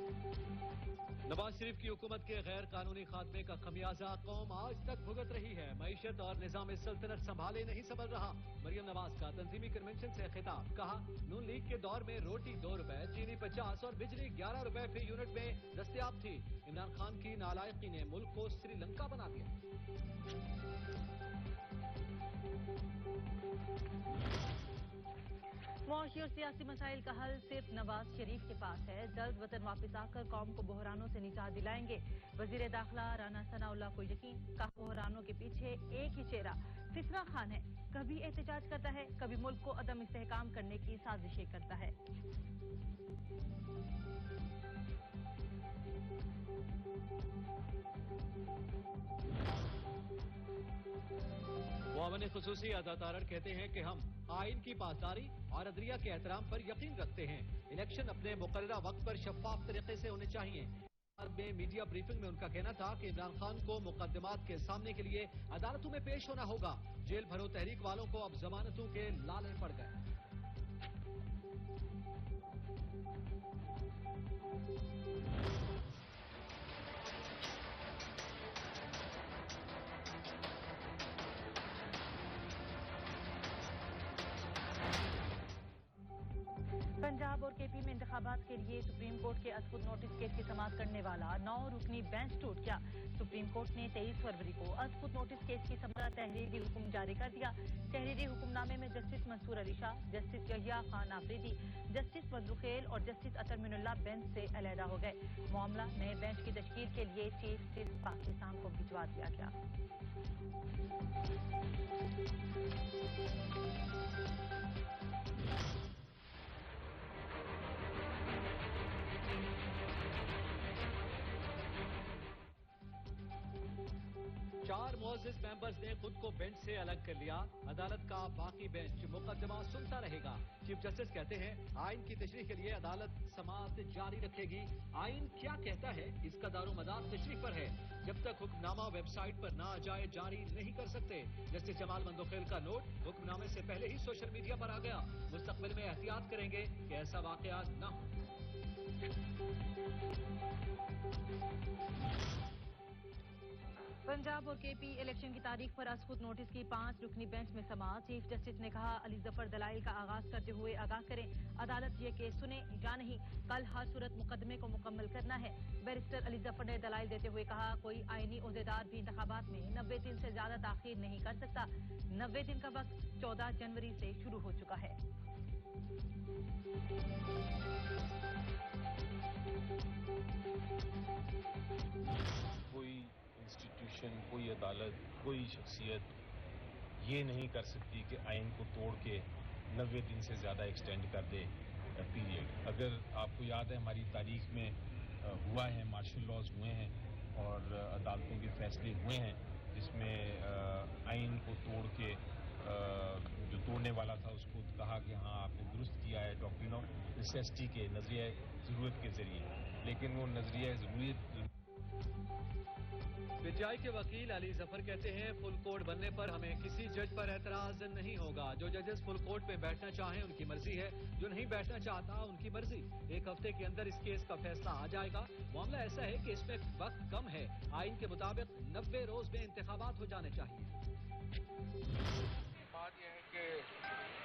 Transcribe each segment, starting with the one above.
नवाज शरीफ की हुकूमत के गैर कानूनी खात्मे का खमियाजा कौम आज तक भुगत रही है। मईशत और निजाम सल्तनत संभाले नहीं संभल रहा। मरियम नवाज का तंजीमी कन्वेंशन से खिताब, कहा नून लीग के दौर में रोटी 2 रुपए, चीनी 50 और बिजली 11 रुपए फी यूनिट में दस्तयाब थी। इमरान खान की नालायकी ने मुल्क को श्रीलंका बना दिया। मुआशी और सियासी मसाइल का हल सिर्फ नवाज शरीफ के पास है। जल्द वतन वापस आकर कौम को बहरानों से निजात दिलाएंगे। वजीर दाखिला राना सनाउल्लाह को यकीन, कहा बहरानों के पीछे एक ही चेहरा फिसरा खान है। कभी एहतजाज करता है, कभी मुल्क को अदम इस्तेहकाम करने की साजिशें करता है। मुआवन खुसूसी अदातारड़ कहते हैं कि हम आइन की पासदारी और अदलिया के एहतराम पर यकीन रखते हैं। इलेक्शन अपने मुकर्ररा वक्त पर शफाफ तरीके से होने चाहिए। में मीडिया ब्रीफिंग में उनका कहना था कि इमरान खान को मुकदमात के सामने के लिए अदालतों में पेश होना होगा। जेल भरो तहरीक वालों को अब जमानतों के लाले पड़ गए। पंजाब और केपी में इंतखाबात के लिए सुप्रीम कोर्ट के अज़खुद नोटिस केस की समाअत करने वाला 9 रुकनी बेंच टूट गया। सुप्रीम कोर्ट ने 23 फरवरी को अज़खुद नोटिस केस की समाअत तहरीरी हुक्म जारी कर दिया। तहरीरी हुक्मनामे में justice Mansoor Ali Shah, justice Yahya Khan Afridi, justice Mandokhail और जस्टिस अतर मिनुल्लाह बेंच से अलहदा हो गए। मामला नए बेंच की तश्कील के लिए चीफ जस्टिस पाकिस्तान को भिजवा दिया गया। 4 मुअज़्ज़िज़ मेंबर्स ने खुद को बेंच से अलग कर लिया। अदालत का बाकी बेंच मुकदमा सुनता रहेगा। चीफ जस्टिस कहते हैं आइन की तशरीह के लिए अदालत समाअत जारी रखेगी। आइन क्या कहता है इसका दारोमदार तशरीह पर है। जब तक हुक्मनामा वेबसाइट पर ना आ जाए जारी नहीं कर सकते। जस्टिस जमाल मंदोखेल का नोट हुक्मनामे से पहले ही सोशल मीडिया पर आ गया। मुस्तकबिल में एहतियात करेंगे कि ऐसा वाकया न हो। पंजाब और केपी इलेक्शन की तारीख पर अज़खुद नोटिस की 5 रुकनी बेंच में समाअत। चीफ जस्टिस ने कहा अली जफर दलाइल का आगाज करते हुए आगाह करें, अदालत ये केस सुने या नहीं, कल हर सूरत मुकदमे को मुकम्मल करना है। बैरिस्टर अली जफर ने दलाइल देते हुए कहा कोई आईनी ओहदेदार भी इंतखाबात में 90 दिन से ज्यादा ताखीर नहीं कर सकता। 90 दिन का वक्त 14 जनवरी से शुरू हो चुका है। इंस्टीट्यूशन, कोई अदालत, कोई शख्सियत ये नहीं कर सकती कि आइन को तोड़ के 90 दिन से ज़्यादा एक्सटेंड कर दे पीरियड। अगर आपको याद है हमारी तारीख में हुआ है, मार्शल लॉज हुए हैं और अदालतों के फैसले हुए हैं जिसमें आइन को तोड़ के जो तोड़ने वाला था उसको कहा कि हाँ आपने दुरुस्त किया है डॉक्ट्रिन ऑफ नेसेसिटी के नजरिया ज़रूरत के ज़रिए, लेकिन वो नजरिया ज़रूरत। पीटीआई के वकील अली जफर कहते हैं फुल कोर्ट बनने पर हमें किसी जज पर एतराज नहीं होगा। जो जजेस फुल कोर्ट में बैठना चाहें उनकी मर्जी है, जो नहीं बैठना चाहता उनकी मर्जी। 1 हफ्ते के अंदर इस केस का फैसला आ जाएगा। मामला ऐसा है कि इसमें वक्त कम है। आइन के मुताबिक 90 रोज में इंतखाबात हो जाने चाहिए। बात यह है कि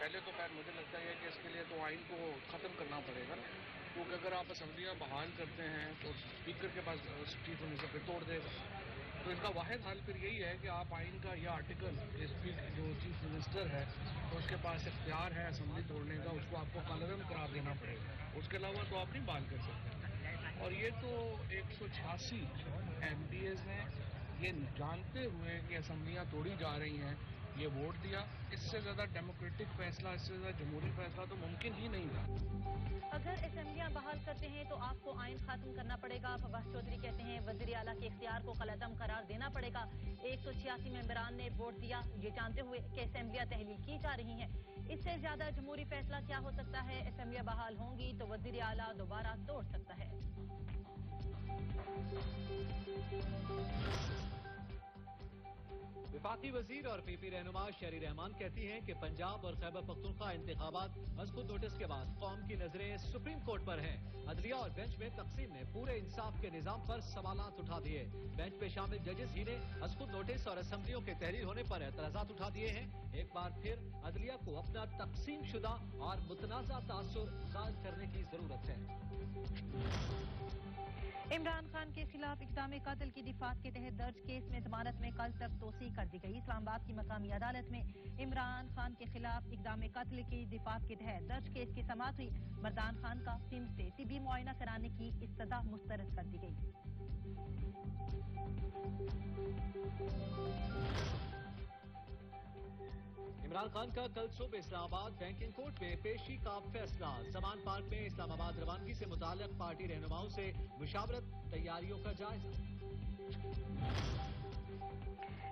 पहले तो खैर मुझे लगता है कि इसके लिए तो आइन को खत्म करना पड़ेगा ना, क्योंकि अगर आप असम्बलियाँ बहाल करते हैं तो स्पीकर के पास चीफ मिनिस्टर पे तोड़ देगा। तो इसका वाहिद हल फिर यही है कि आप आइन का यह आर्टिकल जो चीफ मिनिस्टर है तो उसके पास इख्तियार है असम्बली तोड़ने का, उसको आपको कलअदम करार देना पड़ेगा। उसके अलावा तो आप नहीं बहाल कर सकते। और ये तो 186 MPs ने ये जानते हुए कि असम्बलियाँ तोड़ी जा रही हैं ये वोट दिया। इससे ज्यादा डेमोक्रेटिक फैसला, इससे ज्यादा जमहूरी फैसला तो मुमकिन ही नहीं था। अगर असेंबलियां बहाल करते हैं तो आपको आइन खत्म करना पड़ेगा। फवाद चौधरी कहते हैं वजीर आला के इख्तियार को कलअदम करार देना पड़ेगा। 186 मेंबरान ने वोट दिया ये जानते हुए कि असेंबलियां तहलील की जा रही हैं। इससे ज्यादा जमहूरी फैसला क्या हो सकता है। असेंबलियां बहाल होंगी तो वजीर आला दोबारा तोड़ सकता है। विफाक वफाकी वजीर और पीपी रहनुमा शहरी रहमान कहती हैं कि पंजाब और खैबर पख्तूनख्वा इंतखाबात मजबूत नोटिस के बाद कौम की नजरें सुप्रीम कोर्ट पर हैं। अदलिया और बेंच में तकसीम ने पूरे इंसाफ के निजाम पर सवालात उठा दिए। बेंच में शामिल जजेस ही ने मजबूत नोटिस और असम्बलियों के तहरीर होने पर एतराजात उठा दिए हैं। एक बार फिर अदलिया को अपना तकसीम शुदा और मुतनाज़ा तासुर जाहिर करने की जरूरत है। इमरान खान के खिलाफ इक़दाम कत्ल की दिफात के तहत दर्ज केस में जमानत में कल तक तोसी कर दी गई। इस्लामाबाद की मकामी अदालत में इमरान खान के खिलाफ इक़दाम कत्ल की दिफात के तहत दर्ज केस की समाअत हुई। मरदान खान का सिंध से तिबी मुआयना कराने की इस्तदा मुस्तरद कर दी गई। इमरान खान का कल सुबह इस्लामाबाद बैंकिंग कोर्ट में पेशी का फैसला। जमान पार्क में इस्लामाबाद रवानगी से मुताल्लिक पार्टी रहनुमाओं से मुशावरत, तैयारियों का जायजा।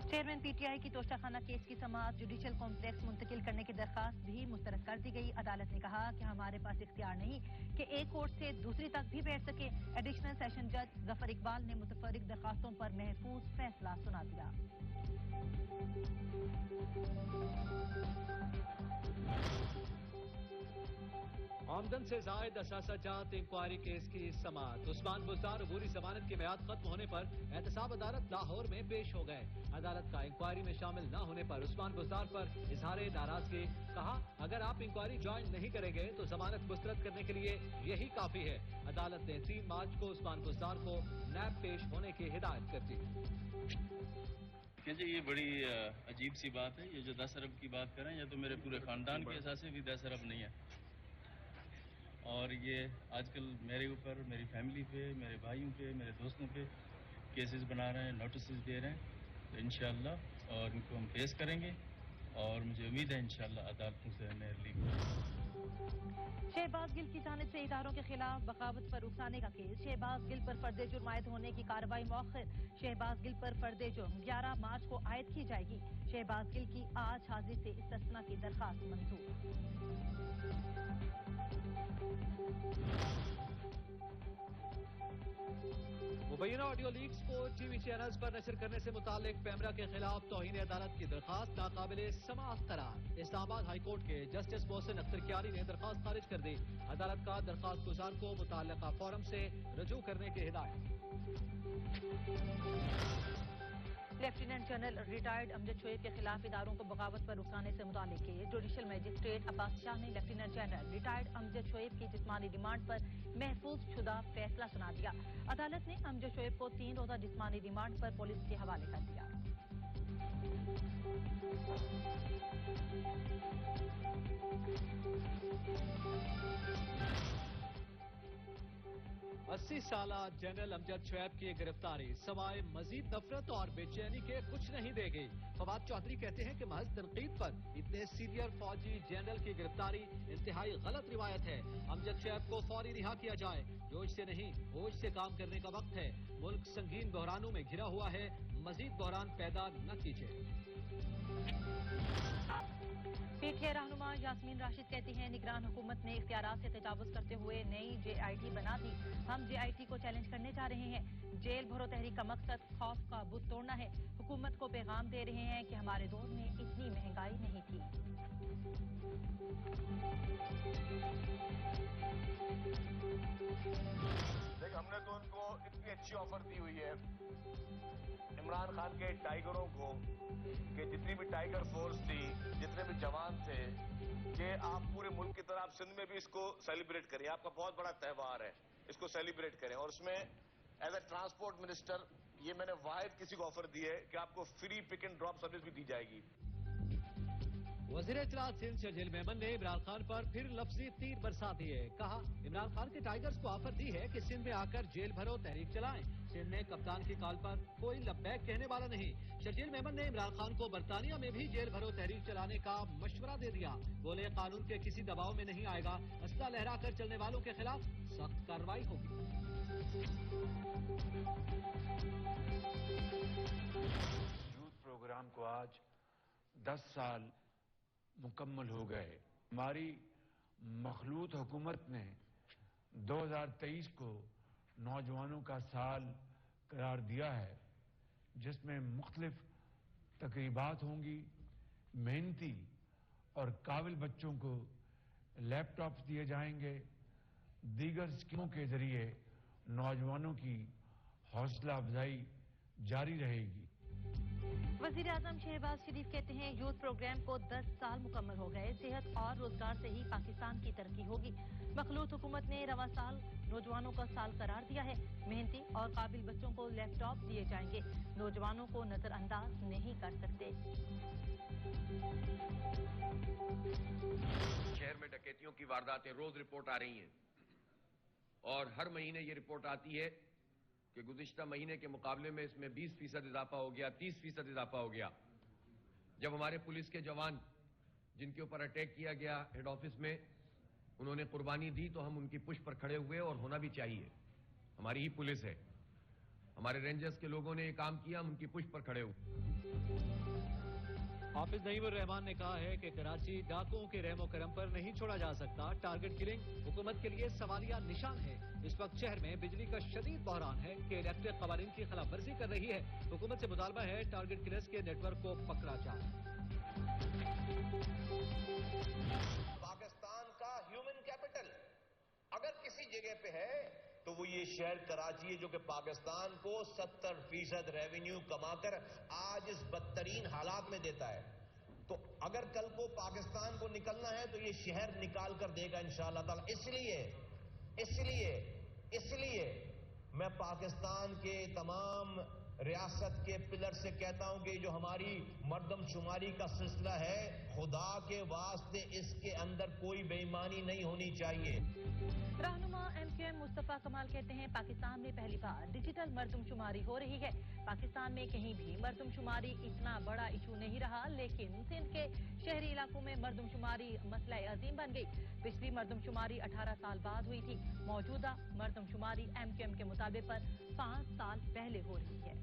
चेयरमैन पीटीआई की तोशाखाना केस की समाअत जुडिशल कॉम्प्लेक्स मुंतकिल करने की दरखास्त भी मुस्तरद कर दी गई। अदालत ने कहा कि हमारे पास इख्तियार नहीं कि एक कोर्ट से दूसरी तक भी बैठ सके। एडिशनल सेशन जज गफर इकबाल ने मुतफर्रिक दरखास्तों पर महफूज फैसला सुना दिया। आमदन से जायद असासा जात इंक्वायरी केस की समाअत। उस्मान बुज़दार अबूरी जमानत की मियाद खत्म होने पर एहतसाब अदालत लाहौर में पेश हो गए। अदालत का इंक्वायरी में शामिल न होने पर उस्मान बुज़दार पर इजहार नाराजगी। कहा, अगर आप इंक्वायरी ज्वाइन नहीं करेंगे तो जमानत मुस्तरद करने के लिए यही काफी है। अदालत ने 3 मार्च को उस्मान बुज़दार को नैब पेश होने की हिदायत कर दी। जी ये बड़ी अजीब सी बात है। ये जो 10 अरब की बात करें, ये तो मेरे पूरे खानदान के हिसाब से भी 10 अरब नहीं है। और ये आजकल मेरे ऊपर, मेरी फैमिली पे, मेरे भाइयों पे, मेरे दोस्तों पे केसेस बना रहे हैं, नोटिस दे रहे हैं। तो इंशाअल्लाह और इनको हम पेश करेंगे और मुझे उम्मीद है इंशाअल्लाह अदालतों से हमें रिलीफ। शहबाज गिल की जानिब से इदारों के खिलाफ बगावत पर उकसाने का केस। शहबाज गिल पर फर्द जुर्म आयद होने की कार्रवाई मौखर। शहबाज गिल पर फर्द जुर्म 11 मार्च को आयद की जाएगी। शहबाज गिल की आज हाजिरी से इस्तिस्ना की दरखास्त मंजूर। मुबैना ऑडियो लीक्स को टीवी चैनल्स पर नशर करने से मुतालिक पैमरा के खिलाफ तौहीन अदालत की दरखास्त नाकाबिले समाअत करार। इस्लामाबाद हाई कोर्ट के जस्टिस मोहसिन अख्तर कियारी ने दरखास्त खारिज कर दी। अदालत का दरखास्त गुजार को मुतल्लिका फोरम से रजू करने की हिदायत। Lieutenant general retired Amjad Shoaib के खिलाफ इदारों को बगावत पर उकसाने से मुतालिक केस। जुडिशल मजिस्ट्रेट अब्बास शाह ने lieutenant general retired Amjad Shoaib की जिस्मानी रिमांड पर महफूज शुदा फैसला सुना दिया। अदालत ने अमजद शोएब को 3 रोजा जिस्मानी रिमांड पर पुलिस के हवाले कर दिया। 80 साला जनरल अमजद शोएब की गिरफ्तारी सवाए मजीद नफरत और बेचैनी के कुछ नहीं देगी। फवाद चौधरी कहते हैं कि महज तनकीद पर इतने सीनियर फौजी जनरल की गिरफ्तारी इंतहाई गलत रिवायत है। अमजद शोएब को फौरी रिहा किया जाए। जोश से नहीं, होश से काम करने का वक्त है। मुल्क संगीन बहरानों में घिरा हुआ है, मजीद बहरान पैदा न कीजिए। पीटीआई रहनुमा यास्मीन राशिद कहती हैं, निगरान हुकूमत ने इख्तियारात से तजावुज करते हुए नई JIT बना दी। हम JIT को चैलेंज करने जा रहे हैं। जेल भरो तहरीक का मकसद खौफ का बुत तोड़ना है। हुकूमत को पैगाम दे रहे हैं कि हमारे दौर में इतनी महंगाई नहीं थी। देख, हमने तो उनको इतनी अच्छी ऑफर दी हुई है इमरान खान के टाइगरों को कि जितनी भी टाइगर फोर्स थी, जितने भी जवान थे, कि आप पूरे मुल्क की तरह आप सिंध में भी इसको सेलिब्रेट करें। आपका बहुत बड़ा त्यौहार है, इसको सेलिब्रेट करें। और उसमें एज ए ट्रांसपोर्ट मिनिस्टर ये मैंने वाहिद किसी को ऑफर दी है कि आपको free pick and drop service भी दी जाएगी। वज़ीर इत्तलात सिंध शर्जील मेमन ने इमरान खान पर फिर लफ्जी तीर बरसा दिए। कहा, इमरान खान के टाइगर्स को ऑफर दी है कि सिंध में आकर जेल भरो तहरीक चलाएं। सिंध ने कप्तान की कॉल पर कोई लब्बैक कहने वाला नहीं। शर्जील मेमन ने इमरान खान को बरतानिया में भी जेल भरो तहरीक चलाने का मशवरा दे दिया। बोले, कानून के किसी दबाव में नहीं आएगा। असला लहरा कर चलने वालों के खिलाफ सख्त कार्रवाई होगी। यूथ प्रोग्राम को आज 10 साल मुकम्मल हो गए। हमारी मखलूत हुकूमत ने 2023 को नौजवानों का साल करार दिया है, जिसमें मुख्तलिफ तकरीबात होंगी, मेहनती और काबिल बच्चों को लैपटॉप दिए जाएंगे, दीगर स्कीमों के जरिए नौजवानों की हौसला अफजाई जारी रहेगी। वजीर आजम शहबाज शरीफ कहते हैं यूथ प्रोग्राम को 10 साल मुकम्मल हो गए, सेहत और रोजगार से ही पाकिस्तान की तरक्की होगी। मखलूत हुकूमत ने रवा साल नौजवानों का साल करार दिया है, मेहनती और काबिल बच्चों को लैपटॉप दिए जाएंगे, नौजवानों को नजरअंदाज नहीं कर सकते। शहर में डकैतियों की वारदातें रोज रिपोर्ट आ रही हैं और हर महीने ये रिपोर्ट आती है कि गुज़िश्ता महीने के मुकाबले में इसमें 20% इजाफा हो गया, 30% इजाफा हो गया। जब हमारे पुलिस के जवान जिनके ऊपर अटैक किया गया हेड ऑफिस में, उन्होंने कुर्बानी दी तो हम उनकी पुश पर खड़े हुए और होना भी चाहिए। हमारी ही पुलिस है, हमारे रेंजर्स के लोगों ने ये काम किया, हम उनकी पुश पर खड़े हुए। हाफिज नईमुर रहमान ने कहा है कि कराची डाकुओं के रहमो करम पर नहीं छोड़ा जा सकता। टारगेट किलिंग हुकूमत के लिए सवालिया निशान है। इस वक्त शहर में बिजली का शदीद बहरान है कि इलेक्ट्रिक कवानीन की खिलाफ वर्जी कर रही है। हुकूमत से मुतालबा है टारगेट किलर्स के नेटवर्क को पकड़ा जाए। पाकिस्तान का ह्यूमन कैपिटल अगर किसी जगह पे है तो वो ये शहर कराची है, जो कि पाकिस्तान को 70% रेवेन्यू कमाकर आज इस बदतरीन हालात में देता है। तो अगर कल को पाकिस्तान को निकलना है तो ये शहर निकाल कर देगा इंशाअल्लाह ताला। इसलिए मैं पाकिस्तान के तमाम रियासत के पिलर से कहता हूं कि जो हमारी मर्दमशुमारी का सिलसिला है, खुदा के वास्ते इसके अंदर कोई बेईमानी नहीं होनी चाहिए। रहनुमा MQM मुस्तफा कमाल कहते हैं पाकिस्तान में पहली बार डिजिटल मर्दमशुमारी हो रही है। पाकिस्तान में कहीं भी मर्दमशुमारी इतना बड़ा इशू नहीं रहा, लेकिन सिंध के शहरी इलाकों में मर्दमशुमारी मसला अजीम बन गई। पिछली मर्दमशुमारी 18 साल बाद हुई थी। मौजूदा मर्दमशुमारी MQM के मुताबिक पर 5 साल पहले हो रही है।